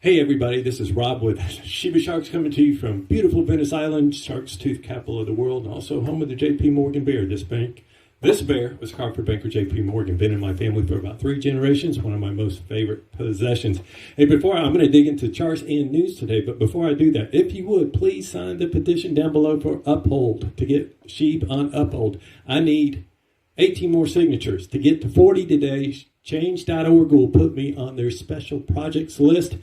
Hey everybody, this is Rob with Shiba Sharks coming to you from beautiful Venice Island, Shark's Tooth, capital of the world, and also home of the JP Morgan bear. This bear was carved for banker JP Morgan. Been in my family for about 3 generations, one of my most favorite possessions. Hey, I'm going to dig into charts and news today, but before I do that, if you would, please sign the petition down below for UPHOLD, to get SHIB on UPHOLD. I need 18 more signatures. To get to 40 today, change.org will put me on their special projects list.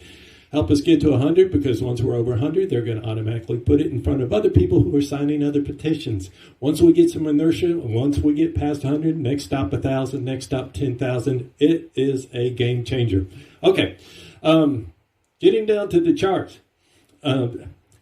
Help us get to 100, because once we're over 100, they're going to automatically put it in front of other people who are signing other petitions. Once we get some inertia, once we get past 100, next stop 1,000, next stop 10,000. It is a game changer. Okay, getting down to the charts. A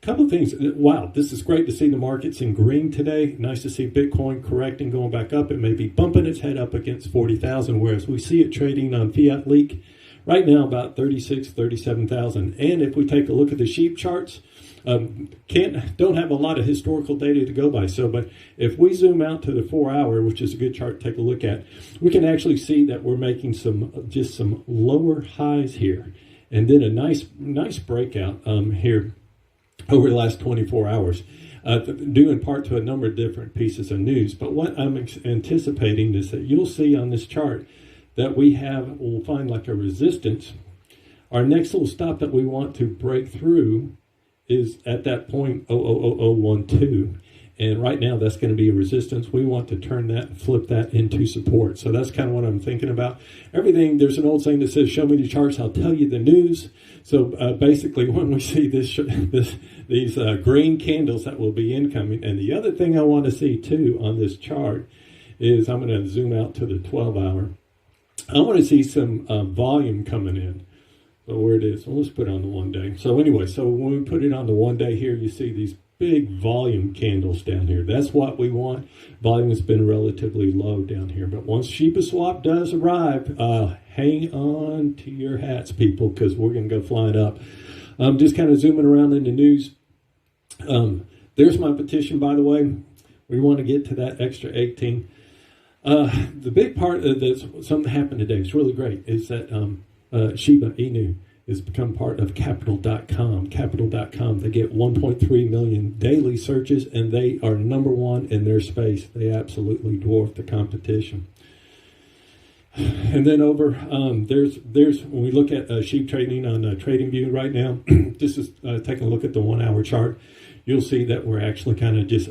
couple of things. Wow, this is great to see the markets in green today. Nice to see Bitcoin correcting, going back up. It may be bumping its head up against 40,000, whereas we see it trading on fiat leak right now about 36,000, 37,000. And if we take a look at the SHIB charts, don't have a lot of historical data to go by. But if we zoom out to the 4-hour, which is a good chart to take a look at, we can actually see that we're making some lower highs here, and then a nice breakout here over the last 24 hours. Due in part to a number of different pieces of news. But what I'm anticipating is that you'll see on this chart that we'll find like a resistance. Our next little stop that we want to break through is at that point 0.00012. And right now that's going to be a resistance. We want to turn that and flip that into support. So that's kind of what I'm thinking about. There's an old saying that says, show me the charts, I'll tell you the news. So basically when we see these green candles that will be incoming. And the other thing I want to see too on this chart is, I'm going to zoom out to the 12-hour. I want to see some volume coming in. So where it is, well, let's put it on the 1 day. So anyway, when we put it on the 1 day here, you see these big volume candles down here. That's what we want. Volume has been relatively low down here. But once Shiba Swap does arrive, hang on to your hats, people, because we're going to go flying up. Just kind of zooming around in the news. There's my petition, by the way. We want to get to that extra 18. The big part of this, something happened today, it's really great, is that Shiba INU has become part of capital.com. Capital.com, they get 1.3 million daily searches, and they are #1 in their space. They absolutely dwarf the competition. And then over, there's when we look at SHIB trading on TradingView right now, this is taking a look at the 1-hour chart. You'll see that we're actually kind of just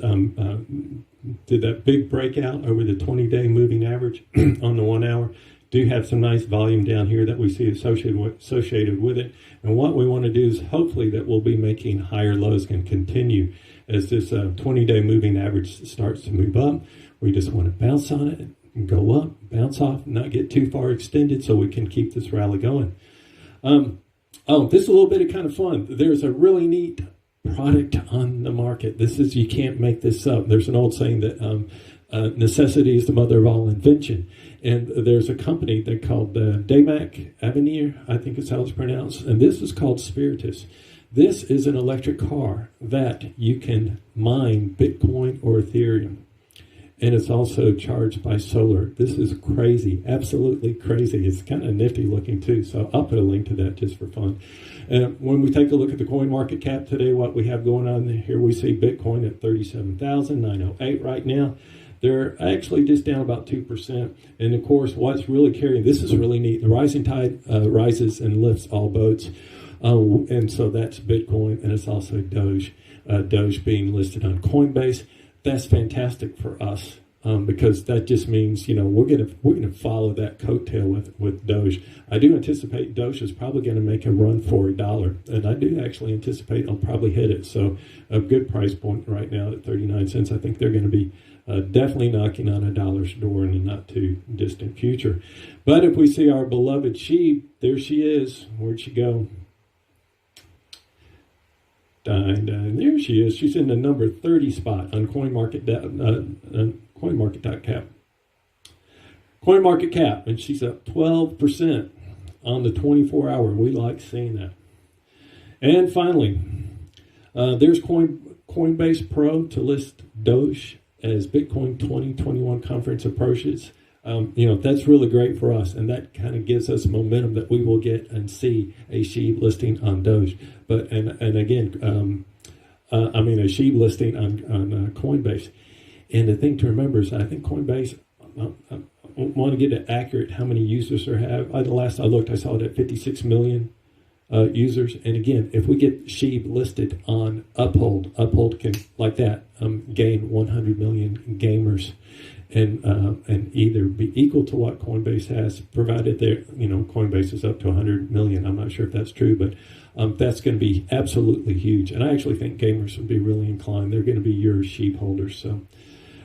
did that big breakout over the 20-day moving average on the 1-hour. Do have some nice volume down here that we see associated with it. And what we want to do is hopefully that we'll be making higher lows can continue as this 20-day moving average starts to move up. We just want to bounce on it and go up, bounce off, not get too far extended so we can keep this rally going. This is a little bit of kind of fun. There's a really neat product on the market. You can't make this up. There's an old saying that necessity is the mother of all invention. And there's a company they called Damac Avenir, I think is how it's pronounced. And this is called Spiritus. This is an electric car that you can mine Bitcoin or Ethereum. And it's also charged by solar. This is crazy, absolutely crazy. It's kind of nifty looking too. So I'll put a link to that just for fun. When we take a look at the coin market cap today, what we have going on here, we see Bitcoin at 37,908 right now. They're actually just down about 2%. And of course, what's really carrying, this is really neat. The rising tide rises and lifts all boats. And so that's Bitcoin, and it's also Doge. Doge being listed on Coinbase. That's fantastic for us because that just means, we're gonna follow that coattail with Doge. I do anticipate Doge is probably going to make a run for $1, and I do actually anticipate I'll probably hit it. So a good price point right now at 39 cents. I think they're going to be definitely knocking on $1's door in the not too distant future. But if we see our beloved SHIB, there she is. Where'd she go? And there she is. She's in the number 30 spot on CoinMarketCap, and she's up 12% on the 24-hour. We like seeing that. And finally, there's Coinbase Pro to list Doge as Bitcoin 2021 conference approaches. that's really great for us, and that kind of gives us momentum that we will get and see a SHIB listing on Doge. But and again, a SHIB listing on Coinbase. And the thing to remember is, I think Coinbase, I want to get it accurate how many users they have. The last I looked, I saw it at 56 million users. And again, if we get SHIB listed on UPHOLD can, like that, gain 100 million gamers, and either be equal to what Coinbase has, provided Coinbase is up to 100 million. I'm not sure if that's true, but that's going to be absolutely huge. And I actually think gamers will be really inclined. They're going to be your SHIB holders. So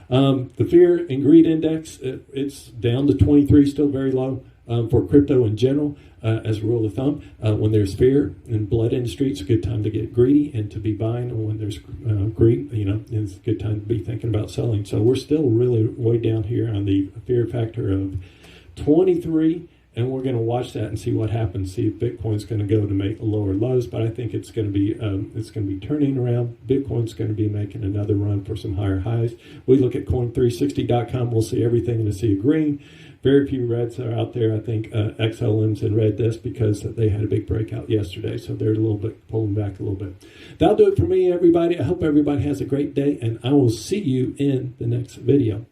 the fear and greed index, it's down to 23, still very low for crypto in general. As a rule of thumb, when there's fear and blood in the streets, it's a good time to get greedy and to be buying. And when there's greed, it's a good time to be thinking about selling. So we're still really way down here on the fear factor of 23, and we're going to watch that and see what happens. See if Bitcoin's going to go to make lower lows, but I think it's going to be turning around. Bitcoin's going to be making another run for some higher highs. We look at coin360.com. We'll see everything in a sea of green. Very few reds are out there. I think XLM's in red this because they had a big breakout yesterday, so they're a little bit pulling back a little bit. That'll do it for me, everybody. I hope everybody has a great day, and I will see you in the next video.